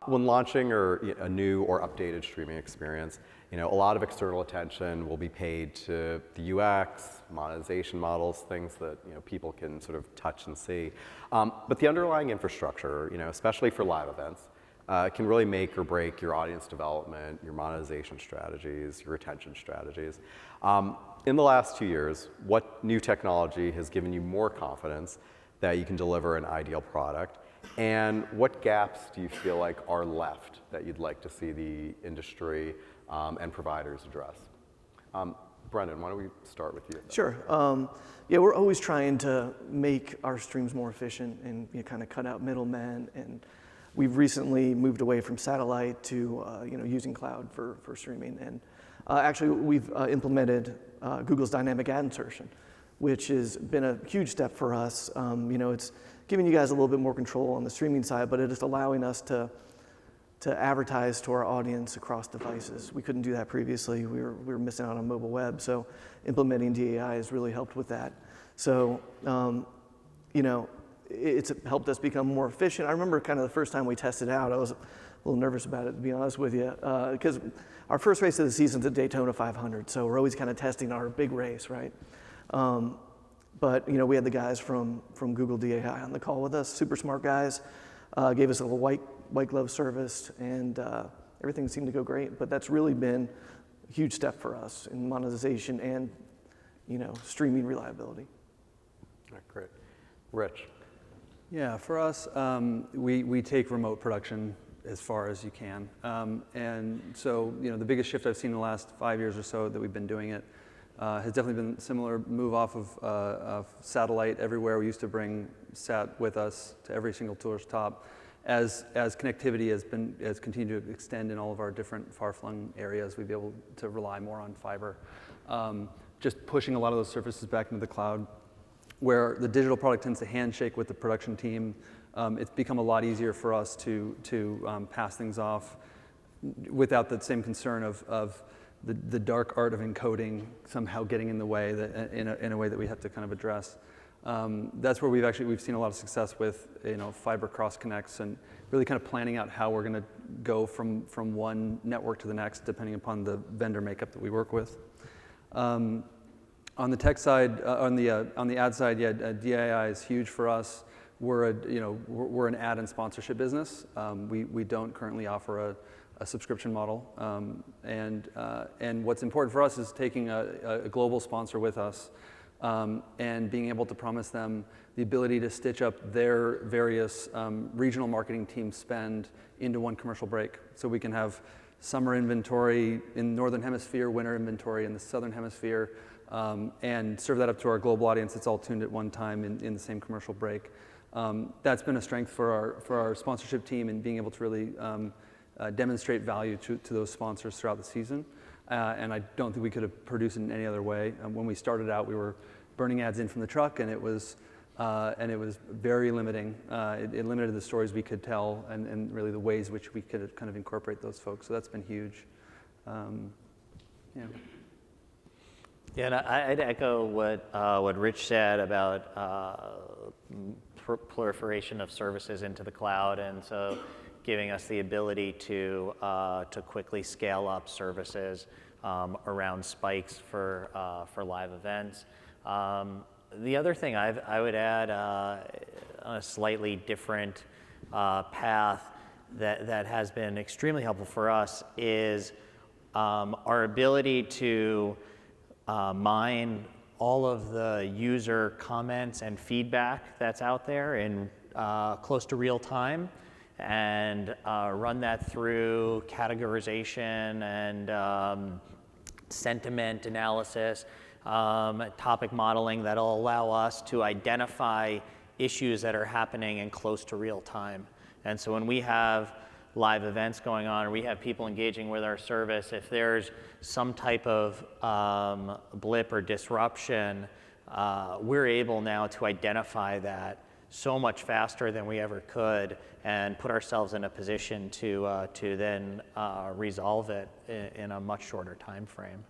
When launching a new or updated streaming experience, a lot of external attention will be paid to the UX, monetization models, things that people can sort of touch and see. But the underlying infrastructure, especially for live events, can really make or break your audience development, your monetization strategies, your retention strategies. In the last 2 years, what new technology has given you more confidence that you can deliver an ideal product? And what gaps do you feel like are left that you'd like to see the industry and providers address? Brendan, why don't we start with you? Sure. Yeah, we're always trying to make our streams more efficient and kind of cut out middlemen. And we've recently moved away from satellite to using cloud for streaming. And actually, we've implemented Google's dynamic ad insertion, which has been a huge step for us. It's giving you guys a little bit more control on the streaming side, but it is allowing us to advertise to our audience across devices. We couldn't do that previously. We were missing out on mobile web, so implementing DAI has really helped with that. So, it's helped us become more efficient. I remember kind of the first time we tested it out, I was a little nervous about it, to be honest with you, because our first race of the season is the Daytona 500, so we're always kind of testing our big race, right? But we had the guys from Google DAI on the call with us, super smart guys, gave us a little white glove service, and everything seemed to go great. But that's really been a huge step for us in monetization and streaming reliability. All right, great. Rich. Yeah, for us, we take remote production as far as you can. And so, the biggest shift I've seen in the last 5 years or so that we've been doing it has definitely been a similar move off of satellite everywhere. We used to bring sat with us to every single tourist top. As connectivity has continued to extend in all of our different far-flung areas, we'd be able to rely more on fiber. Just pushing a lot of those services back into the cloud, where the digital product tends to handshake with the production team. It's become a lot easier for us to pass things off without the same concern of the dark art of encoding somehow getting in the way in a way that we have to kind of address. That's where we've seen a lot of success with fiber cross connects and really kind of planning out how we're going to go from one network to the next depending upon the vendor makeup that we work with. On the tech side, on the ad side, yeah, DAI is huge for us. We're an ad and sponsorship business. We don't currently offer a subscription model, and what's important for us is taking a global sponsor with us and being able to promise them the ability to stitch up their various regional marketing team spend into one commercial break, so we can have summer inventory in the Northern Hemisphere, winter inventory in the Southern Hemisphere, and serve that up to our global audience. It's all tuned at one time in the same commercial break. That's been a strength for our sponsorship team in being able to really demonstrate value to those sponsors throughout the season. And I don't think we could have produced it in any other way. When we started out, we were burning ads in from the truck, and it was very limiting. It limited the stories we could tell and really the ways which we could kind of incorporate those folks. So that's been huge. Yeah. Yeah, and I'd echo what Rich said about proliferation of services into the cloud, and so giving us the ability to quickly scale up services around spikes for live events. The other thing I would add on a slightly different path that has been extremely helpful for us is our ability to mine all of the user comments and feedback that's out there in close to real time, and run that through categorization and sentiment analysis, topic modeling that'll allow us to identify issues that are happening in close to real time. And so when we have live events going on, or we have people engaging with our service, if there's some type of blip or disruption, we're able now to identify that so much faster than we ever could, and put ourselves in a position to then resolve it in a much shorter time frame.